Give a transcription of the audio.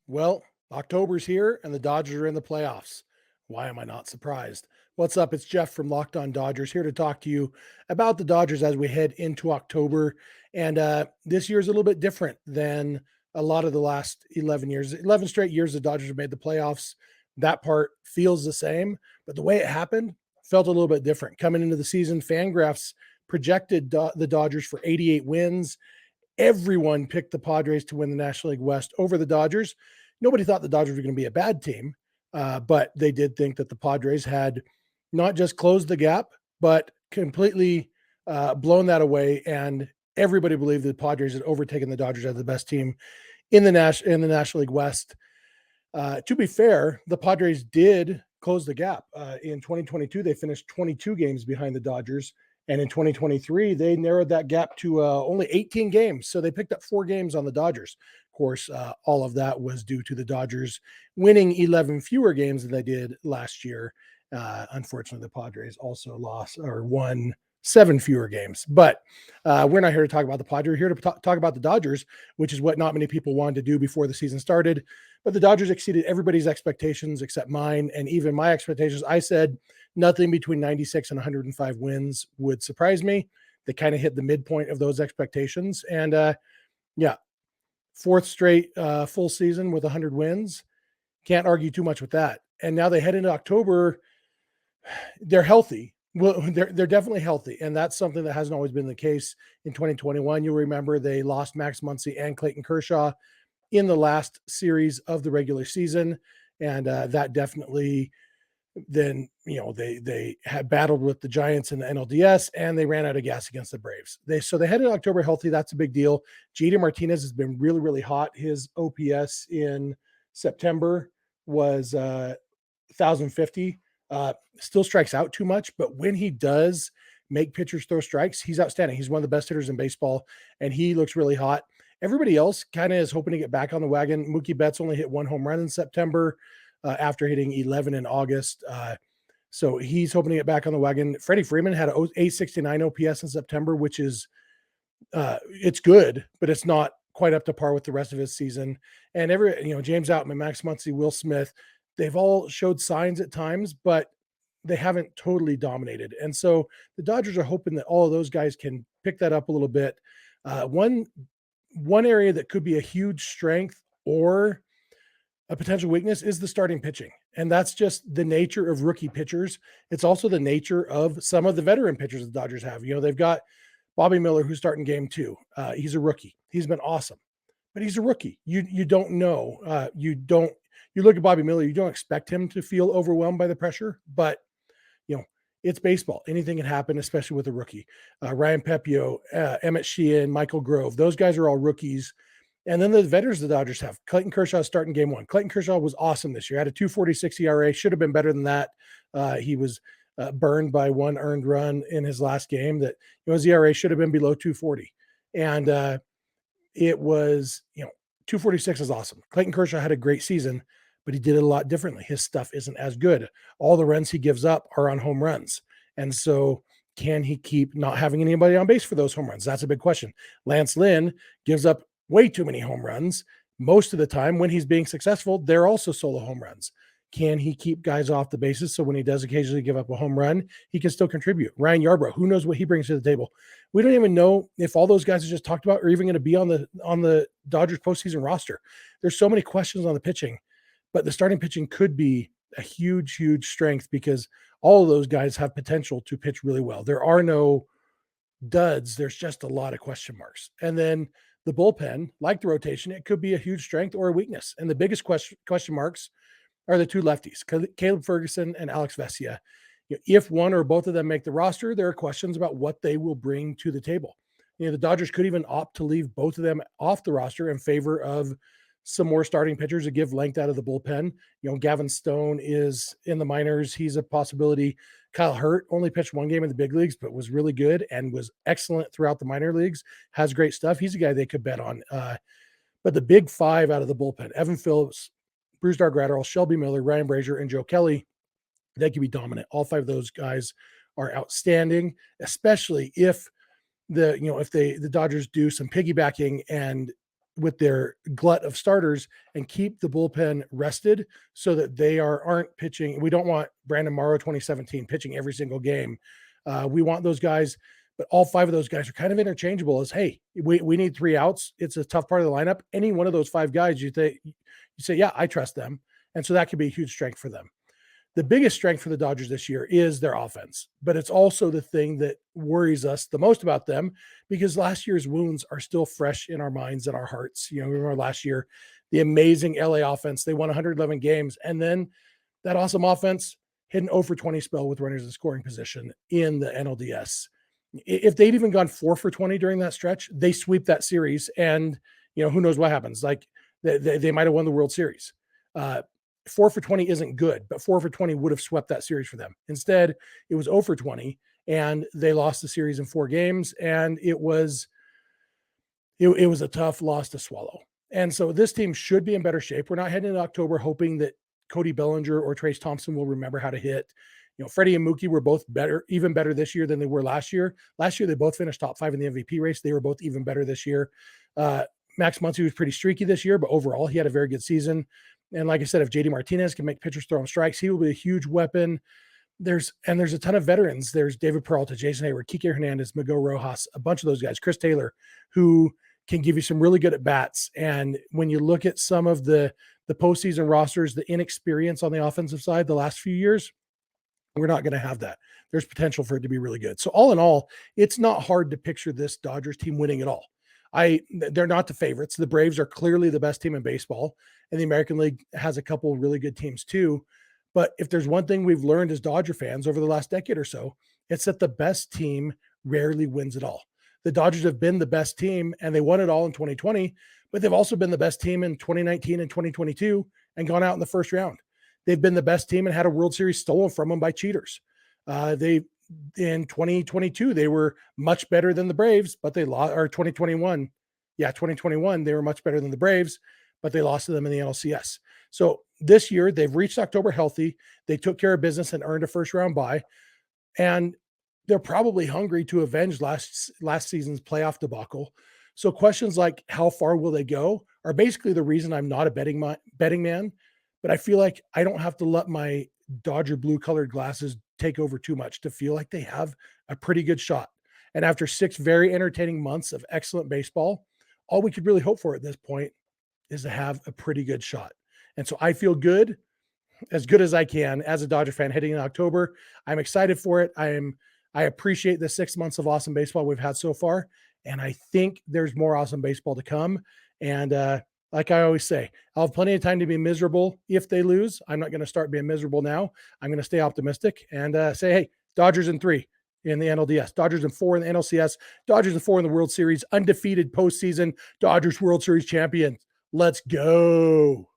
Well, October's here and the Dodgers are in the playoffs. Why am I not surprised? What's up? It's Jeff from Locked On Dodgers here to talk to you about the Dodgers as we head into October. And this year is a little bit different than a lot of the last 11 years. 11 straight years the Dodgers have made the playoffs. That part feels the same, but the way it happened felt a little bit different. Coming into the season, Fangraphs projected the Dodgers for 88 wins. Everyone picked the Padres to win the National League West over the Dodgers. Nobody thought the Dodgers were going to be a bad team, but they did think that the Padres had not just closed the gap, but completely blown that away. And everybody believed the Padres had overtaken the Dodgers as the best team in the National League West. To be fair, the Padres did close the gap. In 2022, they finished 22 games behind the Dodgers. And in 2023, they narrowed that gap to only 18 games. So they picked up 4 games on the Dodgers. Of course, all of that was due to the Dodgers winning 11 fewer games than they did last year. Unfortunately, the Padres also lost or won 7 fewer games. But we're not here to talk about the Padres. We're here to talk about the Dodgers, which is what not many people wanted to do before the season started. But the Dodgers exceeded everybody's expectations except mine and even my expectations. I said nothing between 96 and 105 wins would surprise me. They kind of hit the midpoint of those expectations. And yeah, fourth straight full season with 100 wins. Can't argue too much with that. And now they head into October. They're healthy. Well, they're definitely healthy, and that's something that hasn't always been the case in 2021. You'll remember they lost Max Muncy and Clayton Kershaw in the last series of the regular season, and that definitely then they had battled with the Giants in the NLDS, and they ran out of gas against the Braves. They headed October healthy. That's a big deal. JD Martinez has been really, really hot. His OPS in September was 1,050. Still strikes out too much, but when he does make pitchers throw strikes, he's outstanding. He's one of the best hitters in baseball, and he looks really hot. Everybody else kind of is hoping to get back on the wagon. Mookie Betts only hit 1 home run in September after hitting 11 in August. So he's hoping to get back on the wagon. Freddie Freeman had an 869 OPS in September, which is it's good, but it's not quite up to par with the rest of his season. And James Outman, Max Muncy, Will Smith, they've all showed signs at times, but they haven't totally dominated. And so the Dodgers are hoping that all of those guys can pick that up a little bit. One area that could be a huge strength or a potential weakness is the starting pitching. And that's just the nature of rookie pitchers. It's also the nature of some of the veteran pitchers the Dodgers have. They've got Bobby Miller, who's starting game 2. He's a rookie. He's been awesome, but he's a rookie. You don't know. You look at Bobby Miller, you don't expect him to feel overwhelmed by the pressure, but it's baseball. Anything can happen, especially with a rookie. Ryan Pepio, Emmett Sheehan, Michael Grove, those guys are all rookies. And then the veterans the Dodgers have. Clayton Kershaw starting game 1. Clayton Kershaw was awesome this year. Had a 2.46 ERA. Should have been better than that. He was burned by 1 earned run in his last game. That his ERA should have been below 2.40, and it was 2.46 is awesome. Clayton Kershaw had a great season, but he did it a lot differently. His stuff isn't as good. All the runs he gives up are on home runs, and so can he keep not having anybody on base for those home runs? That's a big question. Lance Lynn gives up way too many home runs. Most of the time when he's being successful, they're also solo home runs. Can he keep guys off the bases so when he does occasionally give up a home run, he can still contribute? Ryan Yarbrough, who knows what he brings to the table? We don't even know if all those guys I just talked about are even going to be on the Dodgers postseason roster. There's so many questions on the pitching, but the starting pitching could be a huge, huge strength because all of those guys have potential to pitch really well. There are no duds. There's just a lot of question marks. And then the bullpen, like the rotation, it could be a huge strength or a weakness. And the biggest question marks are the 2 lefties, Caleb Ferguson and Alex Vesia. If one or both of them make the roster, there are questions about what they will bring to the table. The Dodgers could even opt to leave both of them off the roster in favor of some more starting pitchers to give length out of the bullpen. Gavin Stone is in the minors. He's a possibility. Kyle Hurt only pitched 1 game in the big leagues, but was really good and was excellent throughout the minor leagues, has great stuff. He's a guy they could bet on. But the big 5 out of the bullpen, Evan Phillips, Bruce Dark-Gratterall, Shelby Miller, Ryan Brazier, and Joe Kelly, they could be dominant. All 5 of those guys are outstanding, especially if the Dodgers do some piggybacking and with their glut of starters and keep the bullpen rested so that they aren't pitching. We don't want Brandon Morrow 2017 pitching every single game. We want those guys, but all 5 of those guys are kind of interchangeable as, hey, we need 3 outs. It's a tough part of the lineup. Any one of those 5 guys, you say, yeah, I trust them. And so that could be a huge strength for them. The biggest strength for the Dodgers this year is their offense, but it's also the thing that worries us the most about them because last year's wounds are still fresh in our minds and our hearts. Remember last year, the amazing LA offense, they won 111 games. And then that awesome offense hit an 0 for 20 spell with runners in scoring position in the NLDS. If they'd even gone 4 for 20 during that stretch, they sweep that series. And, who knows what happens? Like they might've won the World Series. 4 for 20 isn't good, but 4 for 20 would have swept that series for them. Instead, it was 0 for 20 and they lost the series in 4 games. And it was a tough loss to swallow. And so this team should be in better shape. We're not heading into October hoping that Cody Bellinger or Trace Thompson will remember how to hit. Freddie and Mookie were both better, even better this year than they were last year. Last year, they both finished top 5 in the MVP race. They were both even better this year. Max Muncy was pretty streaky this year, but overall, he had a very good season. And like I said, if JD Martinez can make pitchers throw him strikes, he will be a huge weapon. There's a ton of veterans. There's David Peralta, Jason Hayward, Kike Hernandez, Miguel Rojas, a bunch of those guys, Chris Taylor, who can give you some really good at bats. And when you look at some of the postseason rosters, the inexperience on the offensive side the last few years, we're not going to have that. There's potential for it to be really good. So all in all, it's not hard to picture this Dodgers team winning at all. They're not the favorites. The Braves are clearly the best team in baseball, and the American League has a couple of really good teams too. But if there's one thing we've learned as Dodger fans over the last decade or so, it's that the best team rarely wins it all. The Dodgers have been the best team, and they won it all in 2020, but they've also been the best team in 2019 and 2022 and gone out in the first round. They've been the best team and had a World Series stolen from them by cheaters. In 2022, they were much better than the Braves, but they lost, or 2021. Yeah, 2021, they were much better than the Braves, but they lost to them in the NLCS. So this year, they've reached October healthy. They took care of business and earned a first round bye. And they're probably hungry to avenge last season's playoff debacle. So questions like how far will they go are basically the reason I'm not a betting man, but I feel like I don't have to let my Dodger blue colored glasses take over too much to feel like they have a pretty good shot. And after 6 very entertaining months of excellent baseball, all we could really hope for at this point is to have a pretty good shot. And so I feel good as I can as a Dodger fan heading in October. I'm excited for it. I appreciate the 6 months of awesome baseball we've had so far. And I think there's more awesome baseball to come. And like I always say, I'll have plenty of time to be miserable if they lose. I'm not going to start being miserable now. I'm going to stay optimistic and say, hey, Dodgers in 3 in the NLDS, Dodgers in 4 in the NLCS, Dodgers in 4 in the World Series, undefeated postseason, Dodgers World Series champions. Let's go.